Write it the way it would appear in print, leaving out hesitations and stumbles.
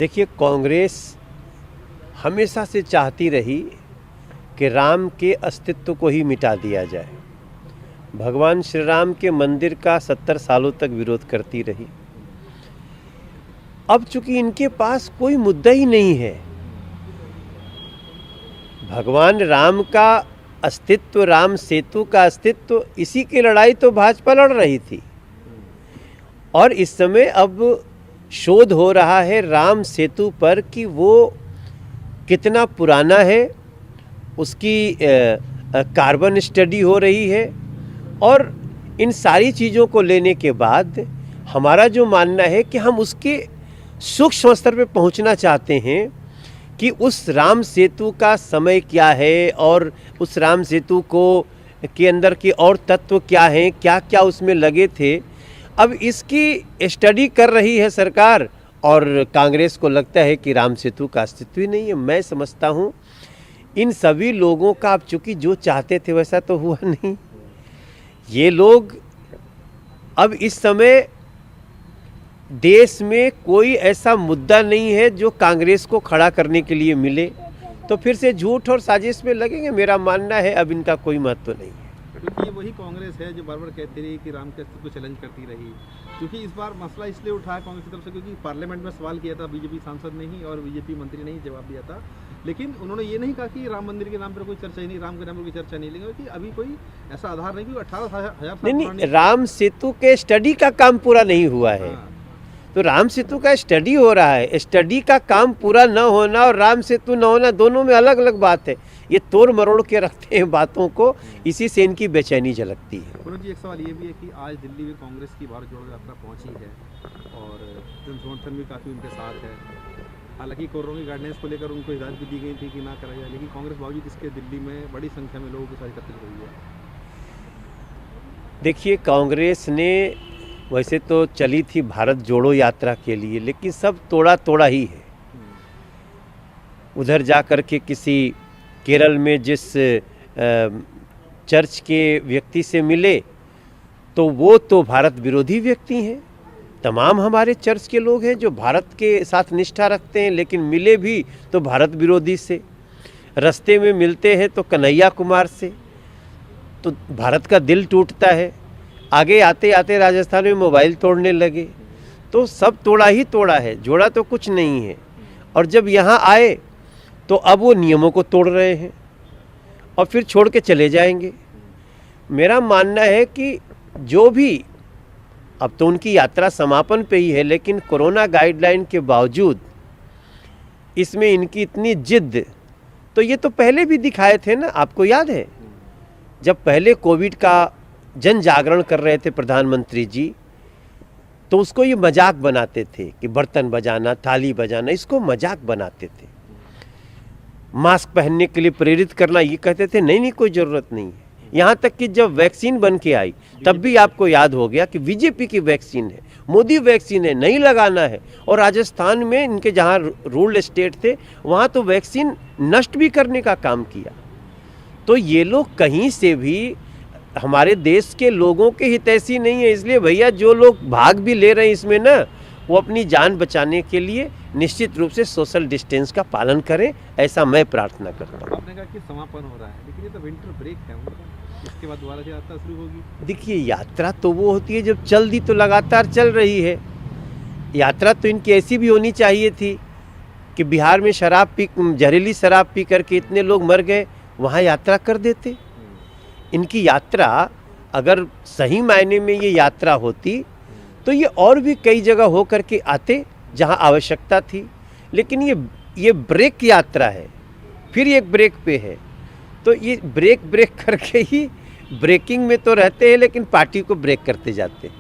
देखिए, कांग्रेस हमेशा से चाहती रही कि राम के अस्तित्व को ही मिटा दिया जाए। भगवान श्री राम के मंदिर का 70 सालों तक विरोध करती रही। अब चूंकि इनके पास कोई मुद्दा ही नहीं है, भगवान राम का अस्तित्व, राम सेतु का अस्तित्व, इसी की लड़ाई तो भाजपा लड़ रही थी। और इस समय अब शोध हो रहा है राम सेतु पर कि वो कितना पुराना है, उसकी कार्बन स्टडी हो रही है। और इन सारी चीज़ों को लेने के बाद हमारा जो मानना है कि हम उसके सूक्ष्म स्तर पे पहुंचना चाहते हैं कि उस राम सेतु का समय क्या है और उस राम सेतु को के अंदर के और तत्व क्या हैं, क्या क्या उसमें लगे थे। अब इसकी स्टडी कर रही है सरकार और कांग्रेस को लगता है कि राम सेतु का अस्तित्व ही नहीं है। मैं समझता हूँ इन सभी लोगों का अब चूँकि जो चाहते थे वैसा तो हुआ नहीं। ये लोग अब इस समय देश में कोई ऐसा मुद्दा नहीं है जो कांग्रेस को खड़ा करने के लिए मिले, तो फिर से झूठ और साजिश में लगेंगे। मेरा मानना है अब इनका कोई महत्व नहीं है। क्योंकि ये वही कांग्रेस है जो बार बार कहती रही कि राम के अस्तित्व को चैलेंज करती रही। क्योंकि इस बार मसला इसलिए उठाया कांग्रेस की तरफ से क्योंकि पार्लियामेंट में सवाल किया था बीजेपी सांसद ने ही और बीजेपी मंत्री ने ही जवाब दिया था। लेकिन उन्होंने ये नहीं कहा कि राम मंदिर के नाम पर कोई चर्चा ही नहीं, राम के नाम पर कोई चर्चा नहीं, लेकिन अभी कोई ऐसा आधार नहीं, क्योंकि 18,000 नहीं, राम सेतु के स्टडी का काम पूरा नहीं हुआ है। तो राम सेतु का स्टडी हो रहा है, स्टडी का काम पूरा न होना और राम सेतु न होना दोनों में अलग अलग बात है। ये तोड़ मरोड़ के रखते हैं बातों को, इसी से इनकी बेचैनी झलकती है। पुनः जी, एक सवाल ये भी है कि आज दिल्ली में कांग्रेस की भारत जोड़ो यात्रा पहुंची है और जन समर्थन भी काफ़ी उनके साथ है। हालांकि कोरोना की गाइडलाइंस को लेकर उनको हिदायत भी दी गई थी कि ना करा जाए, लेकिन कांग्रेस बावजूद इसके दिल्ली में बड़ी संख्या में लोगों के साथ एकत्रित हुई है। देखिए, कांग्रेस ने वैसे तो चली थी भारत जोड़ो यात्रा के लिए, लेकिन सब तोड़ा तोड़ा ही है। उधर जा कर के किसी केरल में जिस चर्च के व्यक्ति से मिले तो वो तो भारत विरोधी व्यक्ति हैं। तमाम हमारे चर्च के लोग हैं जो भारत के साथ निष्ठा रखते हैं, लेकिन मिले भी तो भारत विरोधी से। रास्ते में मिलते हैं तो कन्हैया कुमार से, तो भारत का दिल टूटता है। आगे आते आते राजस्थान में मोबाइल तोड़ने लगे, तो सब तोड़ा ही तोड़ा है, जोड़ा तो कुछ नहीं है। और जब यहाँ आए तो अब वो नियमों को तोड़ रहे हैं और फिर छोड़ के चले जाएंगे। मेरा मानना है कि जो भी, अब तो उनकी यात्रा समापन पे ही है, लेकिन कोरोना गाइडलाइन के बावजूद इसमें इनकी इतनी जिद, तो ये तो पहले भी दिखाए थे ना। आपको याद है जब पहले कोविड का जन जागरण कर रहे थे प्रधानमंत्री जी, तो उसको ये मजाक बनाते थे कि बर्तन बजाना, थाली बजाना, इसको मजाक बनाते थे। मास्क पहनने के लिए प्रेरित करना, ये कहते थे नहीं नहीं कोई ज़रूरत नहीं है। यहाँ तक कि जब वैक्सीन बन के आई तब भी आपको याद हो गया कि बीजेपी की वैक्सीन है, मोदी वैक्सीन है, नहीं लगाना है। और राजस्थान में इनके जहाँ रूरल स्टेट थे वहाँ तो वैक्सीन नष्ट भी करने का काम किया। तो ये लोग कहीं से भी हमारे देश के लोगों के हितैषी नहीं है। इसलिए भैया जो लोग भाग भी ले रहे हैं इसमें ना, वो अपनी जान बचाने के लिए निश्चित रूप से सोशल डिस्टेंस का पालन करें, ऐसा मैं प्रार्थना करता हूँ। आपने कहा कि समापन हो रहा है, लेकिन ये तो विंटर ब्रेक है उनका, इसके बाद दोबारा से यात्रा शुरू होगी। देखिए, यात्रा तो वो होती है जब चल दी तो लगातार चल रही है। यात्रा तो इनकी ऐसी भी होनी चाहिए थी कि बिहार में जहरीली शराब पी करके इतने लोग मर गए, वहाँ यात्रा कर देते। इनकी यात्रा अगर सही मायने में ये यात्रा होती तो ये और भी कई जगह हो करके आते जहाँ आवश्यकता थी। लेकिन ये ब्रेक यात्रा है, फिर एक ब्रेक पे है, तो ये ब्रेक करके ही ब्रेकिंग में तो रहते हैं, लेकिन पार्टी को ब्रेक करते जाते हैं।